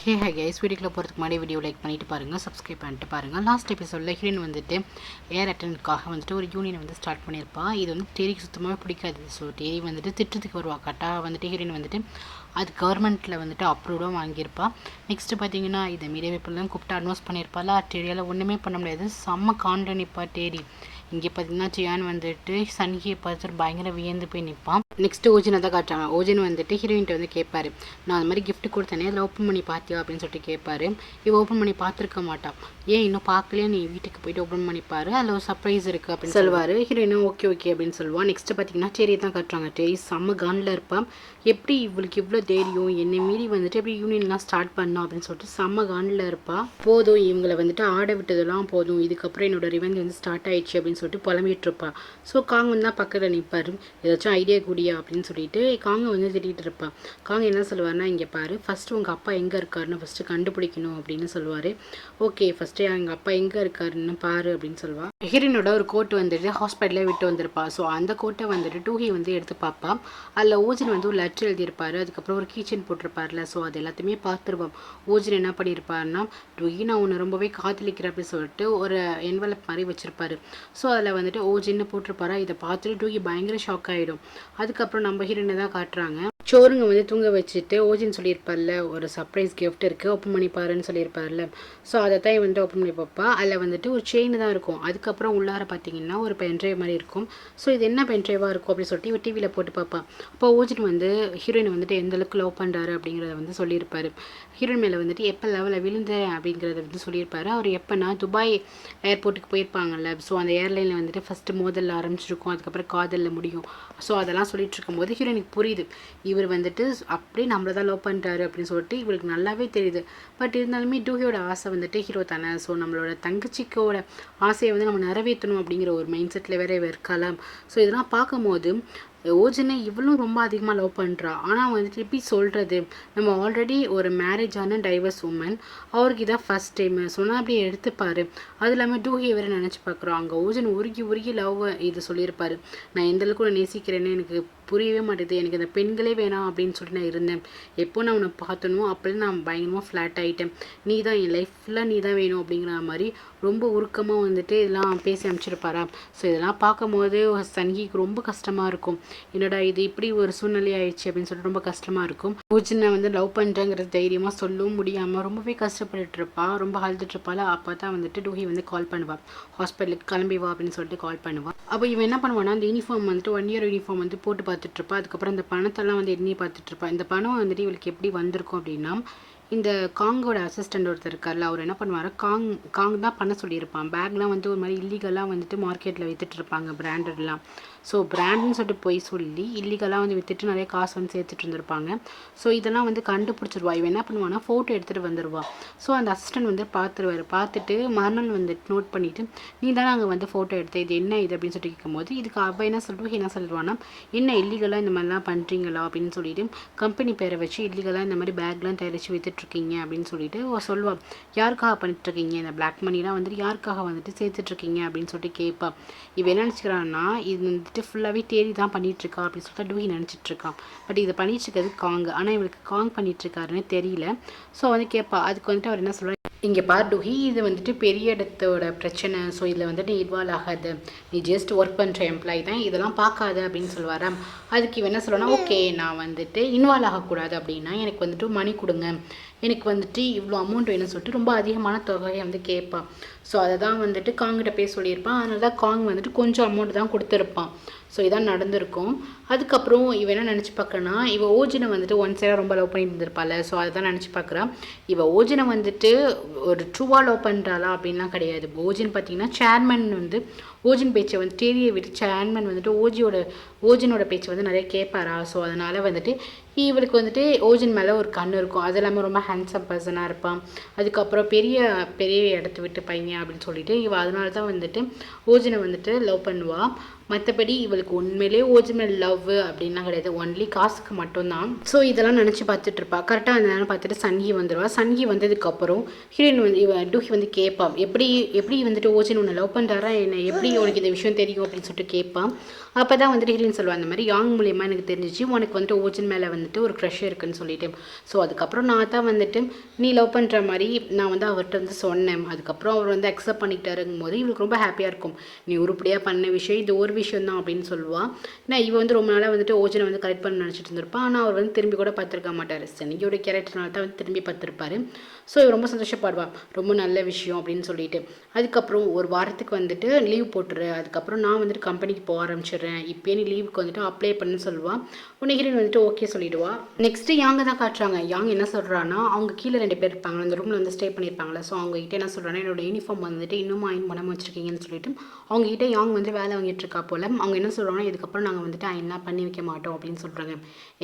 ஹே hi guys, வீடியோக்குள்ள போகிறதுக்கு முன்னாடி வீடியோ லைக் பண்ணிட்டு பாருங்கள், சப்ஸ்கிரைப் பண்ணிட்டு பாருங்கள். லாஸ்ட் எபிசோடில் ஹீரோயின் வந்துட்டு ஏர் அட்டன்க்காக வந்துட்டு ஒரு யூனியன் வந்து ஸ்டார்ட் பண்ணியிருப்பா. இது வந்து டேரிக்கு சுத்தமாக பிடிக்காது. ஸோ டேரி வந்துட்டு திட்டத்துக்கு வருவா. கரெக்டாக வந்துட்டு ஹீரோயின் வந்துட்டு அது கவர்மெண்ட்டில் வந்துட்டு அப்ரூவ்டும் வாங்கியிருப்பா. நெக்ஸ்ட்டு பார்த்தீங்கன்னா இதை மீடியா பீப்புளெலாம் கூப்பிட்டு அட்வான்ஸ் பண்ணியிருப்பாள். டேரியால் ஒன்றுமே பண்ண முடியாது. செம்ம காண்டில் நிற்பா டேரி. இங்கே பார்த்தீங்கன்னா ஜியான் வந்துட்டு சன்ஹியை பார்த்துட்டு பயங்கர வியந்து போய் நிற்பான். நெக்ஸ்ட்டு ஓஜினை தான் காட்டுறாங்க. ஓஜின் வந்துட்டு ஹீரோயின்ட்ட வந்து கேட்பாரு, நான் அது மாதிரி கிஃப்ட் கொடுத்தேனே அதில் ஓப்பன் பண்ணி பார்த்தியா அப்படின்னு சொல்லிட்டு கேட்பாரு. இவ ஓப்பன் பண்ணி பார்த்துருக்க மாட்டான். ஏன் இன்னும் பார்க்கலையே, நீ வீட்டுக்கு போயிட்டு ஓப்பன் பண்ணி பாரு, அதில் ஒரு சர்ப்ரைஸ் இருக்குது அப்படின்னு சொல்லுவார். ஹீரோயினும் ஓகே ஓகே அப்படின்னு சொல்லுவான். நெக்ஸ்ட்டு பார்த்தீங்கன்னா டேரி தான் காட்டுறாங்க. டேரி செம்ம கானில் இருப்பான். எப்படி இவளுக்கு இவ்வளோ தைரியம், என்னை மீறி வந்துட்டு எப்படி யூனியன்லாம் ஸ்டார்ட் பண்ணோம் அப்படின்னு சொல்லிட்டு செம்ம கானில் இருப்பாள். போதும் இவங்களை வந்துட்டு ஆட விட்டதெல்லாம் போதும், இதுக்கப்புறம் என்னோட ரிவெஞ்ச் வந்து ஸ்டார்ட் ஆயிடுச்சு அப்படின்னு சொல்லிட்டு புலம்பிட்டு இருப்பாள். ஸோ காங் வந்து தான் பக்கத்தில் நிற்பார். ஏதாச்சும் ஐடியா கூடியா அப்படின்னு சொல்லிட்டு காங்க வந்து திட்டிகிட்டு இருப்பாள். காங்க என்ன சொல்லுவார்னா, இங்கே பாரு, ஃபஸ்ட்டு உங்கள் அப்பா எங்கே இருக்காருன்னு ஃபஸ்ட்டு கண்டுபிடிக்கணும் அப்படின்னு சொல்லுவார். ஓகே, ஃபஸ்ட்டு எங்கள் அப்பா எங்கே இருக்காருன்னு பாரு அப்படின்னு சொல்லுவாள். ஹீரோயினோட ஒரு கோட்டு வந்துட்டு ஹாஸ்பிட்டலில் விட்டு வந்திருப்பா. ஸோ அந்த கோட்டை வந்துட்டு டூஹி வந்து எடுத்து பார்ப்பா. அதில் ஓஜின் வந்து ஒரு லெட்டர் எழுதியிருப்பாரு. அதுக்கப்புறம் ஒரு கீச்சன் போட்டிருப்பார்ல. ஸோ அது எல்லாத்தையுமே பார்த்துருவோம். ஓஜின் என்ன பண்ணியிருப்பாருன்னா, டூஹி நான் உன்னை ரொம்பவே காதலிக்கிறேன் அப்படின்னு சொல்லிட்டு ஒரு என்வலப் மாதிரி வச்சிருப்பாரு. ஸோ அதில் வந்துட்டு ஓஜின்னு போட்டிருப்பாரா. இதை பார்த்துட்டு டூஹி பயங்கர ஷாக் ஆகிடும். அதுக்கப்புறம் நம்ம ஹீரோயினை தான் காட்டுறாங்க. சோறுங்க வந்து தூங்க வச்சுட்டு ஓஜின்னு சொல்லியிருப்பார்ல, ஒரு சர்ப்ரைஸ் கிஃப்ட் இருக்குது ஓப்பன் பண்ணி பாருன்னு சொல்லியிருப்பார்ல. ஸோ அதை தான் வந்துட்டு ஓப்பன் பண்ணி பார்ப்பா. அதில் வந்துட்டு ஒரு செயின் தான் இருக்கும். அதுக்கப்புறம் உள்ளார பார்த்தீங்கன்னா ஒரு பென்ட்ரைவ் மாதிரி இருக்கும். ஸோ இது என்ன பென்ட்ரைவாக இருக்கும் அப்படின்னு சொல்லிட்டு இவ டிவியில் போட்டு பார்ப்பா. அப்போ ஓஜின் வந்து ஹீரோயின் வந்துட்டு எந்த அளவுக்கு லவ் பண்ணுறாரு அப்படிங்கிறத வந்து சொல்லியிருப்பாரு. ஹீரோயின் மேலே வந்துட்டு எப்போ லெவலில் விழுந்தேன் அப்படிங்கிறத வந்து சொல்லியிருப்பாரு. அவர் எப்போனா துபாய் ஏர்போர்ட்டுக்கு போயிருப்பாங்கல்ல. ஸோ அந்த ஏர்லைனில் வந்துட்டு ஃபஸ்ட்டு மோதலில் ஆரம்பிச்சிருக்கும், அதுக்கப்புறம் காதலில் முடியும். ஸோ அதெல்லாம் சொல்லிட்டு இருக்கும்போது ஹீரோயினுக்கு புரியுது, இவர் வந்துட்டு அப்படியே நம்மளை தான் லவ் பண்ணுறாரு அப்படின்னு சொல்லிட்டு இவருக்கு நல்லாவே தெரியுது. பட் இருந்தாலுமே டூஹியோட ஆசை வந்துட்டு ஹீரோ தானே. ஸோ நம்மளோட தங்கச்சிக்கோட ஆசையை வந்து நம்ம நிறைவேற்றணும் அப்படிங்கிற ஒரு மைண்ட் செட்டில் வேற இருக்கலாம். ஸோ இதெல்லாம் பார்க்கும்போது ஓஜினை இவளும் ரொம்ப அதிகமாக லவ் பண்ணுறா. ஆனால் வந்துட்டு எப்படி சொல்கிறது, நம்ம ஆல்ரெடி ஒரு மேரேஜான டைவர்ஸ் உமன், அவருக்கு இதான் ஃபஸ்ட் டைம் சொன்னால் அப்படியே எடுத்துப்பார். அது இல்லாமல் டூஹி வேறு நினச்சி பார்க்குறோம். அங்கே ஓஜன் உருகி லவ் இது சொல்லியிருப்பார். நான் எந்தளவுக்கு நான் நேசிக்கிறேன்னு எனக்கு புரியவே மாட்டேது, எனக்கு அந்த பெண்களே வேணாம் அப்படின்னு சொல்லிட்டு நான் இருந்தேன். எப்போ நான் உன்னை பார்த்தனும் அப்படி நான் பயங்கரமாக ஃப்ளாட் ஆகிட்டேன். நீ தான் என் லைஃப்பில் நீ தான் வேணும் அப்படிங்கிற மாதிரி ரொம்ப உருக்கமாக வந்துட்டு இதெல்லாம் பேசி அனுப்பிச்சிருப்பாரா. ஸோ இதெல்லாம் பார்க்கும்போது சன்ஹிக்கு ரொம்ப கஷ்டமாக இருக்கும். என்னடா இது இப்படி ஒரு சூழ்நிலை ஆயிடுச்சு அப்படின்னு சொல்லிட்டு ரொம்ப கஷ்டமாக இருக்கும். ஓஜினை வந்து லவ் பண்ணுறேங்கிறது தைரியமாக சொல்லவும் முடியாமல் ரொம்பவே கஷ்டப்பட்டுட்டு இருப்பா. ரொம்ப அழுதுட்டு இருப்பாள். அப்போ தான் வந்துட்டு டூஹி வந்து கால் பண்ணுவாள். ஹாஸ்பிட்டலுக்கு கிளம்பி வா அப்படின்னு சொல்லிட்டு கால் பண்ணுவாள். அப்போ இவன் என்ன பண்ணுவான்னா, அந்த யூனிஃபார்ம் வந்துட்டு 1 இயர் யூனிஃபார்ம் வந்து போட்டு பார்த்துட்ருப்பா. அதுக்கப்புறம் இந்த பணத்தெல்லாம் வந்து எண்ணி பார்த்துட்ருப்பா. இந்த பணம் வந்துட்டு இவளுக்கு எப்படி வந்திருக்கும் அப்படின்னா, இந்த காங்கோட அசிஸ்டண்ட் ஒருத்தர் இருக்கார்ல, அவர் என்ன பண்ணுவார், காங் தான் பண்ண சொல்லியிருப்பான். பேக்லாம் வந்து ஒரு மாதிரி இல்லீகலாக வந்துட்டு மார்க்கெட்டில் விற்றுட்டு இருப்பாங்க, பிராண்டட்லாம். ஸோ பிராண்டுன்னு சொல்லிட்டு போய் சொல்லி இல்லீகலாக வந்து விற்றுட்டு நிறைய காசு வந்து சேர்த்துட்டு இருந்திருப்பாங்க. ஸோ இதெல்லாம் வந்து கண்டுபிடிச்சிருவா. இவன் என்ன பண்ணுவான்னா, ஃபோட்டோ எடுத்துகிட்டு வந்துடுவா. ஸோ அந்த அசிஸ்டன்ட் வந்து பார்த்துட்டு மறுநாள் வந்துட்டு நோட் பண்ணிவிட்டு, நீ தானே அங்கே வந்து ஃபோட்டோ எடுத்த, இது என்ன இது அப்படின்னு சொல்லிட்டு கேட்கும்போது, இதுக்கு அவள் என்ன சொல்லுவான்னா, என்ன இல்லீகலாக இந்த மாதிரிலாம் பண்ணுறீங்களா அப்படின்னு சொல்லிட்டு கம்பெனி பேரை வச்சு இல்லீகலாக இந்த மாதிரி பேக்லாம் தயாரித்து விற்றுட்ருக்கீங்க அப்படின்னு சொல்லிட்டு சொல்லுவாள். யாருக்காக பண்ணிட்டுருக்கீங்க, இந்த பிளாக் மணிலாம் வந்துட்டு யாருக்காக வந்துட்டு சேர்த்துட்ருக்கீங்க அப்படின்னு சொல்லிட்டு கேட்பா. இவன் என்ன நினச்சிக்கிறான்னா, இது வந்துட்டு ஃபுல்லாகவே டேரி தான் பண்ணிகிட்ருக்கா அப்படின்னு சொல்லிட்டு டூஹி நினச்சிட்ருக்கான். பட் இதை பண்ணிகிட்ருக்கிறது காங். ஆனால் இவளுக்கு காங் பண்ணிகிட்ருக்காருன்னு தெரியல. ஸோ வந்து கேட்பா. அதுக்கு வந்துட்டு அவர் என்ன சொல்லுவார், இங்கே பார் டூஹி, இது வந்துட்டு பெரிய இடத்தோட பிரச்சனை. ஸோ இதில் வந்துட்டு நீ இன்வால்வ் ஆகாது, நீ ஜஸ்ட் ஒர்க் பண்ணுற எம்ப்ளாயி தான், இதெல்லாம் பார்க்காது அப்படின்னு சொல்லுவாரா. அதுக்கு இவன் என்ன சொல்லுவானா, ஓகே நான் வந்துட்டு இன்வால்வ் ஆகக்கூடாது அப்படின்னா எனக்கு வந்துட்டு மணி கொடுங்க, எனக்கு வந்துட்டு இவ்வளோ அமௌண்ட் வேணும்னு சொல்லிட்டு ரொம்ப அதிகமான தொகையை வந்து கேட்பான். ஸோ அதை தான் வந்துட்டு காங்கிட்ட போய் சொல்லியிருப்பான். அதனால தான் காங் வந்துட்டு கொஞ்சம் அமௌண்ட் தான் கொடுத்துருப்பான். ஸோ இதான் நடந்திருக்கும். அதுக்கப்புறம் இவன் என்ன நினச்சி பார்க்கறனா, இவள் ஓஜினை வந்துட்டு ஒன் சைடாக ரொம்ப லவ் பண்ணிட்டு இருந்திருப்பாள். ஸோ அதை தான் நினச்சி பார்க்குறான். இவள் ஓஜினை வந்துட்டு ஒரு ட்ரூவாக லவ் பண்ணுறாளா அப்படின்லாம் கிடையாது. ஓஜின் பார்த்தீங்கன்னா சேர்மன் வந்து ஓஜின் பேச்சை வந்து டேரியை விட்டு சேர்மன் வந்துட்டு ஓஜினோட பேச்சை வந்து நிறைய கேட்பாரா. ஸோ அதனால் வந்துட்டு இவளுக்கு வந்துட்டு ஓஜின் மேலே ஒரு கண் இருக்கும். அது எல்லாமே ரொம்ப ஹேண்ட்ஸம் பர்சனாக இருப்பான். அதுக்கப்புறம் பெரிய இடத்த விட்டு பையன் அப்படின்னு சொல்லிட்டு இவள் அதனால தான் வந்துட்டு ஓஜினை வந்துட்டு லவ் பண்ணுவாள். மற்றபடி இவளுக்கு உண்மையிலே ஒரிஜினல் லவ் அப்படின்லாம் கிடையாது, ஒன்லி காசுக்கு மட்டும்தான். ஸோ இதெல்லாம் நினச்சி பார்த்துட்டு இருப்பா. கரெக்டாக அந்த நேரம் பார்த்துட்டு சன்ஹி வந்துடுவா. சன்ஹி வந்ததுக்கப்புறம் ஹீரோயின் வந்து டூஹி வந்து கேட்பான், எப்படி எப்படி வந்துட்டு ஓஜின் உன்னை லவ் பண்ணுறாரா என்ன, எப்படி உனக்கு இந்த விஷயம் தெரியும் அப்படின்னு சொல்லிட்டு கேட்பான். அப்போ தான் வந்துட்டு ஹீரோயின் சொல்லுவாள், அந்த மாதிரி யாங் மூலியமாக எனக்கு தெரிஞ்சிச்சு உனக்கு வந்துட்டு ஓஜின் மேலே வந்துட்டு ஒரு க்ரஷ் இருக்குன்னு சொல்லிட்டு. ஸோ அதுக்கப்புறம் நான் தான் வந்துட்டு நீ லவ் பண்ணுற மாதிரி நான் வந்து அவர்கிட்ட வந்து சொன்னேன். அதுக்கப்புறம் அவர் வந்து அக்செப்ட் பண்ணிக்கிட்டாருங்கும் போது இவளுக்கு ரொம்ப ஹாப்பியாக இருக்கும். நீ உருப்படியாக பண்ண விஷயம் இது ஒரு விஷயம் தான் அப்படின்னு சொல்லுவாள். ஏன்னா இவ வந்து ரொம்ப நாளாக வந்துட்டு ஓஜனை வந்து கரெக்ட் பண்ண நினச்சிட்டு இருந்திருப்பான். ஆனால் அவர் வந்து திரும்பி கூட பார்த்துருக்க மாட்டார். சனியோட கேரக்டர்னால தான் வந்து திரும்பி பார்த்துருப்பாரு. ஸோ இவர் ரொம்ப சந்தோஷப்படுவாள், ரொம்ப நல்ல விஷயம் அப்படின்னு சொல்லிட்டு. அதுக்கப்புறம் ஒரு வாரத்துக்கு வந்துட்டு லீவ் போட்டுரு, அதுக்கப்புறம் நான் வந்துட்டு கம்பெனிக்கு போக ஆரம்பிச்சிடுறேன், இப்போயே நீ லீவுக்கு வந்துட்டு அப்ளை பண்ணுன்னு சொல்லுவாள். உன்னை ஹீரோயின் வந்துட்டு ஓகே சொல்லிடுவா. நெக்ஸ்ட்டு யாங்க தான் காட்டுறாங்க. யாங் என்ன சொல்கிறான்னா, அவங்க கீழே 2 பேர் இருப்பாங்க, அந்த ரூமில் வந்து ஸ்டே பண்ணியிருப்பாங்களே. ஸோ அவங்ககிட்ட என்ன சொல்கிறாங்கன்னா, என்னோட யூனிஃபார்ம் வந்துட்டு இன்னும் அயன் பண்ணாமல் வச்சுருக்கீங்கன்னு சொல்லிட்டு அவங்ககிட்ட யாங் வந்து வேலை வாங்கிட்டு இருக்கா போல். அவங்க என்ன சொல்கிறாங்கன்னா, இதுக்கப்புறம் நாங்கள் வந்துட்டு அயன்லாம் பண்ணி வைக்க மாட்டோம் அப்படின்னு சொல்கிறாங்க.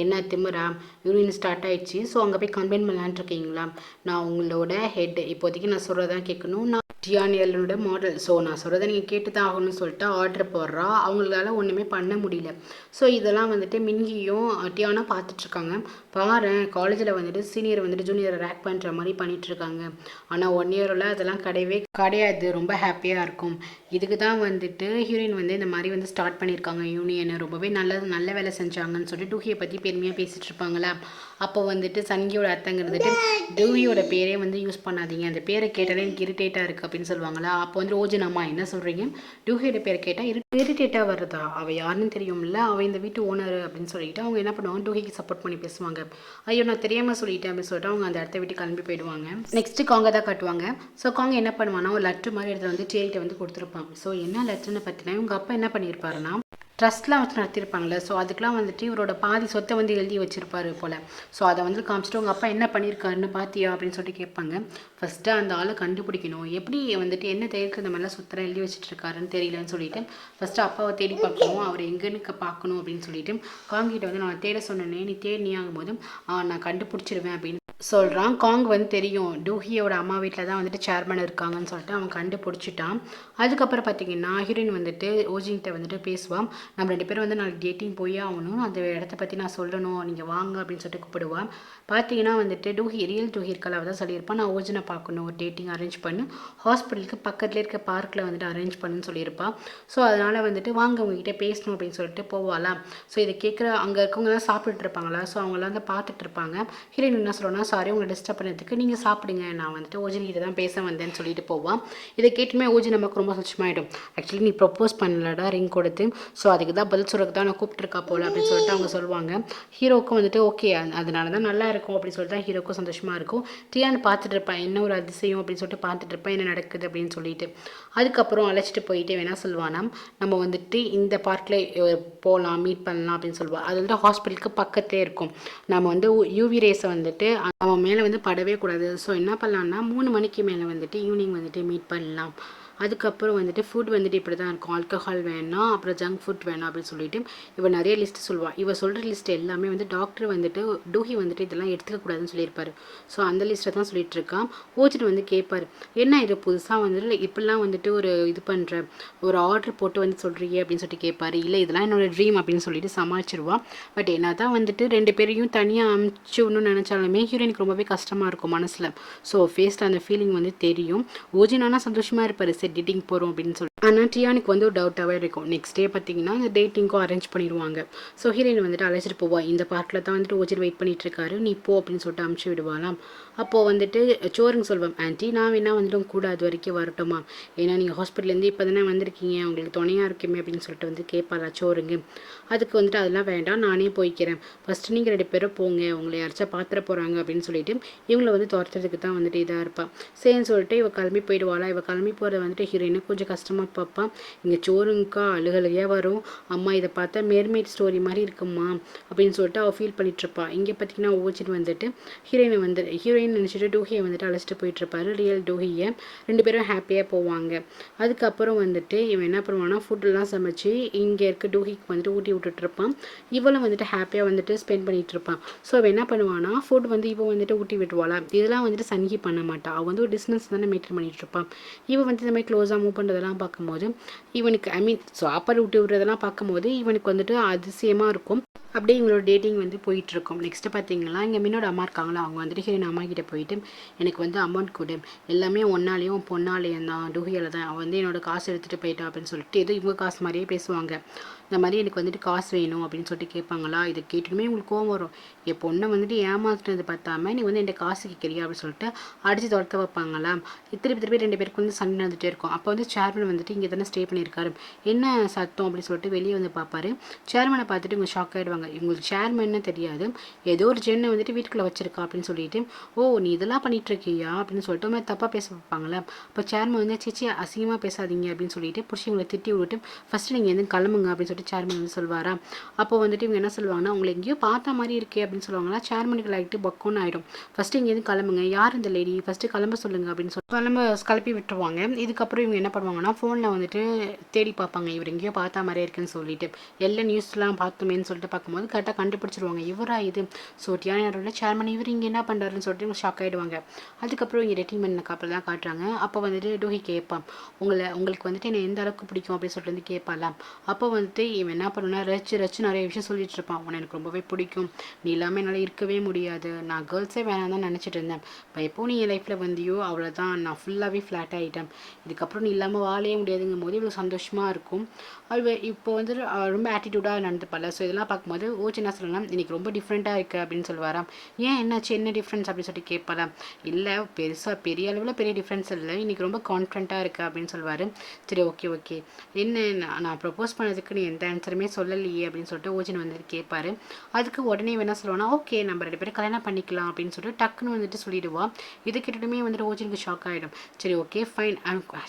என்ன திமிரா, யூனியன் ஸ்டார்ட் ஆயிடுச்சு, ஸோ அங்கே போய் கம்ப்ளைண்ட் பண்ணலான்னு இருக்கீங்களா? நான் உங்களோட ஹெட், இப்போதைக்கு நான் சொல்கிறதான் கேட்கணும், நான் டிஆன்எல்லோட மாடல், ஸோ நான் சொல்கிறத நீங்கள் கேட்டு தான் ஆகணும்னு சொல்லிட்டு ஆர்டர் போடுறா. அவங்களால ஒன்றுமே பண்ண முடியல. ஸோ இதெல்லாம் வந்துட்டு மின்கியும் டியானா பார்த்துட்ருக்காங்க. பாரு காலேஜில் வந்துட்டு சீனியர் வந்துட்டு ஜூனியரை ரேக் பண்ணுற மாதிரி பண்ணிகிட்ருக்காங்க. ஆனால் 1 இயரில் அதெல்லாம் கிடையவே கிடையாது, ரொம்ப ஹாப்பியாக இருக்கும். இதுக்கு தான் வந்துட்டு ஹீரோயின் வந்து இந்த மாதிரி வந்து ஸ்டார்ட் பண்ணியிருக்காங்க யூனியனை. ரொம்பவே நல்ல வேலை செஞ்சாங்கன்னு சொல்லிட்டு டூஹியை பற்றி பெருமையாக பேசிகிட்டு இருப்பாங்களா. அப்போ வந்துட்டு சன்கியோட அர்த்தங்க இருந்துட்டு, டூஹியோட பேரே வந்து யூஸ் பண்ணாதீங்க, அந்த பேரை கேட்டாலே எனக்கு இரிட்டேட்டாக இருக்குது அப்படின்னு சொல்லுவாங்களா. அப்போ வந்து ஓஜன் அம்மா என்ன சொல்கிறீங்க, டூஹியோட பேரை கேட்டால் இரிட்டேட்டாக வருதா, அவள் யாருன்னு தெரியும்ல, அவள் இந்த வீட்டு ஓனர் அப்படின்னு சொல்லிட்டு அவங்க என்ன பண்ணுவாங்க, டூஹிக்கு சப்போர்ட் பண்ணி பேசுவாங்க. ஐயோ நான் தெரியாமல் சொல்லிட்டேன் அப்படின்னு சொல்லிட்டு அவங்க அந்த இடத்த விட்டு கிளம்பி போயிடுவாங்க. நெக்ஸ்ட்டு காங்க தான் காட்டுவாங்க. ஸோ காங்க என்ன பண்ணுவானா, ஒரு லெட்ரு மாதிரி இடத்துல வந்து டேரிட்ட வந்து கொடுத்துருப்பான். ஸோ என்ன லெட்டர்னு பார்த்தீங்கன்னா, இவங்க அப்பா என்ன பண்ணியிருப்பாருன்னா ட்ரஸ்ட்லாம் வச்சு நடத்திருப்பாங்களே. ஸோ அதுக்கெலாம் வந்துட்டு இவரோட பாதி சொத்தை வந்து எழுதி வச்சுருப்பாரு போல். ஸோ அதை வந்து காமிச்சிட்டு உங்கள் அப்பா என்ன பண்ணியிருக்காருன்னு பார்த்தியா அப்படின்னு சொல்லிட்டு கேட்பாங்க. ஃபஸ்ட்டு அந்த ஆளை கண்டுபிடிக்கணும், எப்படி வந்துட்டு என்ன தேருக்கு இந்த மாதிரிலாம் சுத்தரம் எழுதி வச்சுட்ருக்காருன்னு தெரியலன்னு சொல்லிட்டு ஃபஸ்ட்டு அப்பாவை தேடி பார்க்கணும், அவர் எங்கேன்னு பார்க்கணும் அப்படின்னு சொல்லிட்டு காங்கிட்ட வந்து நான் தேட சொன்னேனே, நீ தேடி ஆகும்போது நான் கண்டுபிடிச்சிருவேன் அப்படின்னு சொல்கிறான். காங் வந்து தெரியும் டூஹியோட அம்மா வீட்டில் தான் வந்துட்டு சேர்மன் இருக்காங்கன்னு சொல்லிட்டு அவன் கண்டுபிடிச்சிட்டான். அதுக்கப்புறம் பார்த்தீங்கன்னா ஹீரோயின் வந்துட்டு ஓஜின்கிட்ட வந்துட்டு பேசுவான். நம்ம 2 பேரும் வந்து நாளைக்கு டேட்டிங் போய் ஆகணும், அந்த இடத்த பற்றி நான் சொல்லணும், நீங்கள் வாங்க அப்படின்னு சொல்லிட்டு கூப்பிடுவான். பார்த்தீங்கன்னா வந்துட்டு ரியல் டூஹி இருக்கால் அவள் தான் சொல்லியிருப்பான், நான் ஓஜனை பார்க்கணும், ஒரு டேட்டிங் அரேஞ்ச் பண்ணு, ஹாஸ்பிட்டலுக்கு பக்கத்தில் இருக்க பார்க்கில் வந்துட்டு அரேஞ்ச் பண்ணுன்னு சொல்லியிருப்பான். ஸோ அதனால் வந்துட்டு வாங்க உங்ககிட்ட பேசணும் அப்படின்னு சொல்லிட்டு போவாளா. ஸோ இதை கேட்குற அங்கே இருக்கவங்கலாம் சாப்பிட்டுட்டு இருப்பாங்களா. ஸோ அவங்களாம் வந்து பார்த்துட்டு இருப்பாங்க. ஹீரோயின் என்ன சொல்கிறோன்னா, சாரி உங்களை டிஸ்டர்ப் பண்ணதுக்கு, நீங்கள் சாப்பிடுங்க, நான் வந்துட்டு ஓஜன் கிட்ட தான் பேச வந்தேன்னு சொல்லிட்டு போவான். இதை கேட்டுமே ஓஜன் நமக்கு ரொம்ப சந்தோஷமாயிடும். ஆக்சுவலி நீ ப்ரப்போஸ் பண்ணலடா ரிங் கொடுத்து, ஸோ அதுக்கு தான் பதில் சொல்கிறதுக்கு தான் நான் கூப்பிட்டுருக்கா போல் அப்படின்னு சொல்லிட்டு அவங்க சொல்லுவாங்க. ஹீரோக்கும் வந்துட்டு ஓகே அதனால தான் நல்லா இருக்கும் அப்படின்னு சொல்லிட்டு தான் ஹீரோக்கும் சந்தோஷமாக இருக்கும். டியான்னு பார்த்துட்டு இருப்பான், என்ன ஒரு அதிசயம் அப்படின்னு சொல்லிட்டு பார்த்துட்டு இருப்பான், என்ன நடக்குது அப்படின்னு சொல்லிட்டு. அதுக்கப்புறம் அழைச்சிட்டு போயிட்டு வேணா சொல்லுவானா, நம்ம வந்துட்டு இந்த பார்க்கில் போகலாம், மீட் பண்ணலாம் அப்படின்னு சொல்லுவாள். அது வந்துட்டு ஹாஸ்பிட்டலுக்கு பக்கத்துலேயே இருக்கும். நம்ம வந்து யூவி ரேஸை வந்துட்டு அவன் மேலே வந்து படவே கூடாது. ஸோ என்ன பண்ணலான்னா 3 மணிக்கு மேலே வந்துட்டு ஈவினிங் வந்துட்டு மீட் பண்ணலாம். அதுக்கப்புறம் வந்துட்டு ஃபுட் வந்துட்டு இப்படி தான் இருக்கும், ஆல்கஹால் வேணாம், அப்புறம் ஜங்க் ஃபுட் வேணாம் அப்படின்னு சொல்லிட்டு இவன் நிறைய லிஸ்ட்டு சொல்லுவாள். இவள் சொல்கிற லிஸ்ட் எல்லாமே வந்து டாக்டர் வந்துட்டு டூஹி வந்துட்டு இதெல்லாம் எடுத்துக்கக்கூடாதுன்னு சொல்லியிருப்பாரு. ஸோ அந்த லிஸ்ட்டை தான் சொல்லிட்டு இருக்கான். ஓஜிட்டு வந்து கேட்பார், என்ன இது புதுசாக வந்துட்டு இப்படிலாம் வந்துட்டு ஒரு இது பண்ணுற, ஒரு ஆர்டர் போட்டு வந்து சொல்கிறீங்க அப்படின்னு சொல்லிட்டு கேட்பாரு. இல்லை இதெல்லாம் என்னோட ட்ரீம் அப்படின்னு சொல்லிட்டு சமாளிச்சிருவான். பட் என்ன தான் வந்துட்டு 2 பேரையும் தனியாக அனுப்பிச்சுன்னு நினச்சாலுமே ஹீரோயினுக்கு ரொம்பவே கஷ்டமாக இருக்கும் மனசில். ஸோ ஃபேஸில் அந்த ஃபீலிங் வந்து தெரியும். ஓஜின் ஆனால் சந்தோஷமாக இருப்பார், சரி டேட்டிங் போகிறோம் அப்படின்னு சொல்லி. ஆனால் டியானுக்கு வந்து ஒரு டவுட்டாகவே இருக்கும். நெக்ஸ்ட் டே பார்த்தீங்கன்னா அந்த டேட்டிங்க்கும் அரேஞ்ச் பண்ணிடுவாங்க. ஸோ ஹீரோயின் வந்துட்டு அழைச்சிட்டு போவா, இந்த பார்க்கில் தான் வந்துட்டு ஓஜின் வெயிட் பண்ணிட்டு இருக்காரு, நீ போ அப்படின்னு சொல்லிட்டு அமுச்சு விடுவாளாம். அப்போது வந்துட்டு சோருங்க சொல்வேன், ஆன்ட்டி நான் வேணா வந்துட்டு கூட அது வரைக்கும் வரட்டுமா, ஏன்னா நீங்கள் ஹாஸ்பிட்டல்லேருந்து இப்போ தானே வந்திருக்கீங்க, உங்களுக்கு துணையாக இருக்குமே அப்படின்னு சொல்லிட்டு வந்து கேட்பாளா சோருங்க. அதுக்கு வந்துட்டு அதெல்லாம் வேண்டாம், நானே போய்க்கிறேன், ஃபஸ்ட்டு நீங்கள் 2 பேரும் போங்க, உங்களை யாராச்சும் பார்த்துட போகிறாங்க அப்படின்னு சொல்லிட்டு இவங்களை வந்து துரத்துறதுக்கு தான் வந்துட்டு இதாக இருப்பாள். சரின்னு சொல்லிட்டு இவள் கிளம்பி போயிடுவாளா. இவள் கிளம்பி போகிறத வந்துட்டு ஹீரோயினை கொஞ்சம் கஷ்டமாக பார்ப்பான். இங்கே சோருங்கக்கா அழுகலையாக வரும், அம்மா இதை பார்த்தா மேர்மெய்ட் ஸ்டோரி மாதிரி இருக்குமா அப்படின்னு சொல்லிட்டு அவள் ஃபீல் பண்ணிட்டுருப்பா. இங்கே பார்த்தீங்கன்னா ஓச்சிட்டு வந்துட்டு ஹீரோயின் நினச்சிட்டு டூஹியை வந்துட்டு அழைச்சிட்டு போயிட்டுருப்பாரு, ரியல் டூஹியை. 2 பேரும் ஹாப்பியாக போவாங்க. அதுக்கப்புறம் வந்துட்டு இவன் என்ன பண்ணுவான்னா ஃபுட்டெல்லாம் சமைச்சு இங்கே இருக்க டூஹிக்கு வந்துட்டு ஊட்டி விட்டுட்ருப்பான். இவளும் வந்துட்டு ஹாப்பியாக வந்துட்டு ஸ்பெண்ட் பண்ணிகிட்டு இருப்பான். ஸோ அவன் என்ன பண்ணுவான்னா ஃபுட் வந்து இவன் வந்துட்டு ஊட்டி விட்டுவாளா. இதெல்லாம் வந்துட்டு சன்ஹி பண்ண மாட்டான், அவள் வந்து ஒரு டிஸ்டன்ஸ் தானே மெயின்டைன் பண்ணிகிட்டு இருப்பான். இவன் வந்து இந்த மாதிரி க்ளோஸாக மூவ் பண்ணுறதெல்லாம் பார்க்க பார்க்கும்போது இவனுக்கு சாப்பாடு விட்டு விடுறதெல்லாம் பார்க்கும்போது இவனுக்கு வந்துட்டு அதிசயமாக இருக்கும். அப்படியே இவங்களோட டேட்டிங் வந்து போயிட்டுருக்கும். நெக்ஸ்ட்டு பார்த்தீங்கன்னா இங்கே மின்னோட அம்மா இருக்காங்களா, அவங்க வந்துட்டு ஹீரோயின் அம்மா கிட்டே போயிட்டு எனக்கு வந்து அமௌண்ட் கொடு, எல்லாமே ஒன்னாலேயும் பொண்ணாலேயும் தான், டூஹியால் தான், அவள் வந்து என்னோடய காசு எடுத்துகிட்டு போயிட்டா அப்படின்னு சொல்லிட்டு ஏதோ இவங்க காசு மாதிரியே பேசுவாங்க. இந்த மாதிரி எனக்கு வந்துட்டு காசு வேணும் அப்படின்னு சொல்லிட்டு கேட்பாங்களா. இதை கேட்டுமே உங்களுக்கு கோவம் வரும். என் பொண்ணை வந்துட்டு ஏமாத்துனது பார்த்தாம நீ வந்து என்கிட்ட காசு கேட்குறியா அப்படின்னு சொல்லிட்டு அடித்து துரத்த வைப்பாங்களா. திருப்பி 2 பேருக்கு வந்து சண்டை நடந்துகிட்டே இருக்கும். அப்போ வந்து சேர்மன் வந்துட்டு இங்கே தானே ஸ்டே பண்ணியிருக்காரு, என்ன சத்தம் அப்படின்னு சொல்லிட்டு வெளியே வந்து பார்ப்பாரு. சேர்மனை பார்த்துட்டு இவங்க ஷாக் ஆகிடுவாங்க. இவங்களுக்கு சேர்மன்னு தெரியாது, ஏதோ ஒரு ஜென்னை வந்துட்டு வீட்டுக்குள்ளே வச்சிருக்கா அப்படின்னு சொல்லிட்டு, ஓ நீ இதெல்லாம் பண்ணிட்டு இருக்கியா அப்படின்னு சொல்லிட்டு மாதிரி தப்பாக பேச வைப்பாங்களா. அப்போ சேர்மன் வந்து சிச்சி அசிங்கமாக பேசாதீங்க அப்படின்னு சொல்லிட்டு பிடிச்சி இவங்களை திட்டி விட்டுட்டு ஃபஸ்ட்டு நீங்கள் எதுவும் கிளம்புங்க அப்படின்னு சொல்லிட்டு சேர்மன் வந்து சொல்வாரா. அப்போ வந்துட்டு இவங்க என்ன சொல்லுவாங்கன்னா, உங்களை எங்கேயோ பார்த்த மாதிரி இருக்கே அப்படின்னு சொல்லுவாங்களா. சேர்மனுக்கு லைட்டு பக்குன்னு ஆகிடும். ஃபஸ்ட்டு இங்கே எதுவும் கிளம்புங்க, யார் இந்த லேடி, ஃபஸ்ட்டு கிளம்ப சொல்லுங்க அப்படின்னு சொல்லி கிளப்பி விட்டுருவாங்க. இதுக்கப்புறம் இவங்க என்ன பண்ணுவாங்கன்னா ஃபோனில் வந்துட்டு தேடி பார்ப்பாங்க, இவர் எங்கேயோ பார்த்தா மாதிரியே இருக்குன்னு சொல்லிட்டு எல்லா நியூஸ்லாம் பார்த்துமேன்னு சொல்லிட்டு பார்க்கும்போது கரெக்டாக கண்டுபிடிச்சிருவாங்க, இவரா இது. ஸோ டியானோட சேர்மன் இவர் இங்கே என்ன பண்ணுறாருன்னு சொல்லிட்டு இவங்க ஷாக் ஆகிடுவாங்க. அதுக்கப்புறம் இங்கே ரெட்டிங் பண்ண கப்பல் தான் காட்டுறாங்க. அப்போ வந்துட்டு டூஹி கேட்பான், உங்களுக்கு வந்துட்டு என்ன எந்த அளவுக்கு பிடிக்கும் அப்படின்னு சொல்லிட்டு வந்து கேட்பாலாம். அப்போ வந்துட்டு இவன் என்ன பண்ணுன்னா ரச்சு நிறைய விஷயம் சொல்லிட்டு இருப்பான். உன்னை எனக்கு ரொம்பவே பிடிக்கும், நீ இல்லாமல் என்னால் இருக்கவே முடியாது, நான் கேர்ள்ஸே வேணாம் தான் நினச்சிட்டு இருந்தேன், இப்போ எப்போ நீ என் லைஃப்பில் வந்தியோ அவ்வளோதான், நான் ஃபுல்லாகவே ஃப்ளாட் ஆகிட்டேன், இதுக்கப்புறம் நீ இல்லாமல் வாழவே முடியாதுங்கும் போது இவ்வளோ சந்தோஷமாக இருக்கும். அது இப்போ வந்துட்டு ரொம்ப ஆட்டிடியூடாக நடந்துப்பாள். ஸோ இதெல்லாம் பார்க்கும்போது ஓச்சு என்ன சொல்லலாம், இன்னைக்கு ரொம்ப டிஃப்ரெண்ட்டாக இருக்குது அப்படின்னு சொல்லுவாராம். ஏன் என்னாச்சு, என்ன டிஃப்ரென்ஸ் அப்படின்னு சொல்லிட்டு கேட்பாலாம். இல்லை பெரிய அளவில் பெரிய டிஃப்ரென்ஸ் இல்லை, இன்னைக்கு ரொம்ப கான்ஃபிடென்ட்டாக இருக்குது அப்படின்னு சொல்லுவார். சரி ஓகே என்ன நான் ப்ரப்போஸ் பண்ணதுக்கு நீ எந்த ஆன்சருமே சொல்லலையே அப்படின்னு சொல்லிட்டு ஓஜின் வந்துட்டு கேட்பாரு. அதுக்கு உடனே என்ன சொல்லுவானா, ஓகே நம்ம 2 பேரும் கல்யாணம் பண்ணிக்கலாம் அப்படின்னு சொல்லிட்டு டக்குன்னு வந்துட்டு சொல்லிடுவா. இது கிட்டமே வந்துட்டு ஓஜினுக்கு ஷாக் ஆகிடும். சரி ஓகே ஃபைன்,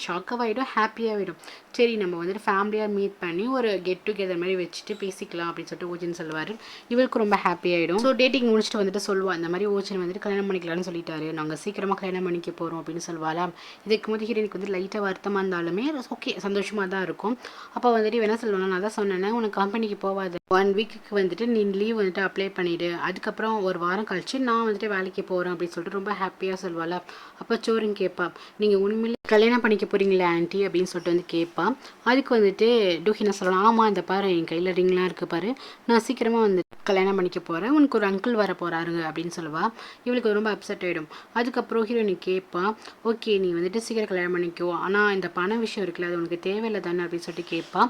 ஷாக்காக ஆகிடும், ஹாப்பியாகிடும். சரி நம்ம வந்துட்டு ஃபேமிலியாக மீட் பண்ணி ஒரு கெட் டுகெதர் மாதிரி வச்சுட்டு பேசிக்கலாம் அப்படின்னு சொல்லிட்டு ஓஜின் சொல்லுவார். இவருக்கு ரொம்ப ஹாப்பி ஆகிடும். ஸோ டேட்டிங் முடிச்சுட்டு வந்துட்டு சொல்லுவா, இந்த மாதிரி ஓஜின் வந்துட்டு கல்யாணம் பண்ணிக்கலாம்னு சொல்லிட்டாரு, நாங்கள் சீக்கிரமாக கல்யாணம் பண்ணிக்க போகிறோம் அப்படின்னு சொல்லுவாளாம். இதுக்கு போது ஹீரோனுக்கு வந்து லைட்டாக வருத்தமாக இருந்தாலுமே ஓகே சந்தோஷமாக தான் இருக்கும். அப்போ வந்துட்டு என்ன சொல்லுவாங்க, நான் தான் சொன்னேன்னா உனக்கு கம்பெனிக்கு போகாது, 1 வீக்குக்கு வந்துட்டு நீ லீவ் வந்துட்டு அப்ளை பண்ணிவிடு, அதுக்கப்புறம் ஒரு வாரம் கழிச்சு நான் வந்துட்டு வேலைக்கு போகிறேன் அப்படின்னு சொல்லிட்டு ரொம்ப ஹாப்பியாக சொல்வாளா. அப்போ சோரிங் கேட்பா, நீங்கள் உண்மையிலே கல்யாணம் பண்ணிக்க போகிறீங்களா ஆண்டி அப்படின்னு சொல்லிட்டு வந்து கேட்பா. அதுக்கு வந்துட்டு டூஹினா சொல்லலாம், ஆமாம் இந்த பாரு என் கையில் ரிங்லாம் இருக்குது பாரு, நான் சீக்கிரமாக வந்து கல்யாணம் பண்ணிக்க போகிறேன், உனக்கு ஒரு அங்கிள் வர போகிறாருங்க அப்படின்னு சொல்லுவா. இவளுக்கு ரொம்ப அப்செட் ஆகிடும். அதுக்கப்புறம் ஹீரோயினி கேட்பா, ஓகே நீ வந்துட்டு சீக்கிரம் கல்யாணம் பண்ணிக்கோ, ஆனால் இந்த பண விஷயம் இருக்குல்ல அது உனக்கு தேவையில்லை தானே அப்படின்னு சொல்லிட்டு கேட்பா.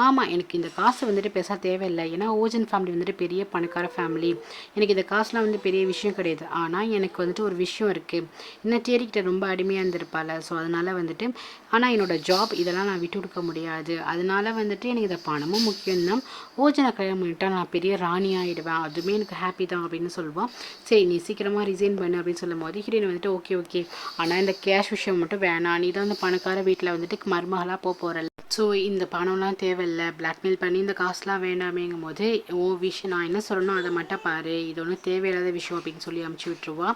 ஆமாம் எனக்கு இந்த காசு வந்துட்டு பேச தேவையில்லை, ஏன்னா ஓஜன் ஃபேமிலி வந்துட்டு பெரிய பணக்கார ஃபேமிலி, எனக்கு இந்த காசுலாம் வந்து பெரிய விஷயம் கிடையாது, ஆனால் எனக்கு வந்துட்டு ஒரு விஷயம் இருக்குது, இன்னும் தேடிக்கிட்ட ரொம்ப அடிமையாக இருந்திருப்பாள், ஸோ அதனால் வந்துட்டு ஆனால் என்னோடய ஜாப் இதெல்லாம் நான் விட்டு கொடுக்க முடியாது, அதனால வந்துட்டு எனக்கு இந்த பணமும் முக்கியம்தான், ஓஜனை கல்யாணம் பண்ணிட்டா நான் பெரிய ராணி ஆகிடுவேன், அதுவுமே எனக்கு ஹாப்பி தான் அப்படின்னு சொல்லுவாள். சரி நீ சீக்கிரமாக ரிசைன் பண்ணு அப்படின்னு சொல்லும் போது ஹீரோயின் வந்துட்டு ஓகே ஆனால் இந்த கேஷ் விஷயம் மட்டும் வேணாம், நீ தான் அந்த பணக்கார வீட்டில் வந்துட்டு மருமகளாக போகிறல்ல, ஸோ இந்த பணம்லாம் தேவையில்லை, பிளாக்மெயில் பண்ணி இந்த காசுலாம் வேண்டாமேங்கும் போது ஓ விஷயம் நான் என்ன சொல்லணும் அதை மட்டும் பாரு, இது ஒன்றும் தேவையில்லாத விஷயம் அப்படின்னு சொல்லி அமுச்சு விட்டுருவா.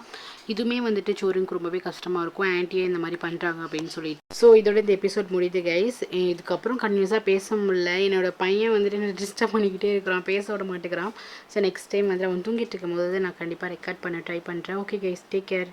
இதுவுமே வந்துட்டு சோரிங்க்கு ரொம்பவே கஷ்டமாக இருக்கும், ஆன்ட்டியே இந்த மாதிரி பண்ணுறாங்க அப்படின்னு சொல்லிட்டு. ஸோ இதோட இந்த எபிசோட் முடியுது கைஸ். இதுக்கப்புறம் கன்டினியூஸாக பேச முடியல, என்னோட பையன் வந்துட்டு என்ன டிஸ்டர்ப் பண்ணிக்கிட்டே இருக்கிறான், பேச விட மாட்டேங்கிறான். ஸோ நெக்ஸ்ட் டைம் வந்து அவன் தூங்கிட்டு இருக்கும் போது நான் கண்டிப்பாக ரெக்கார்ட் பண்ண ட்ரை பண்ணுறேன். Okay guys, take care.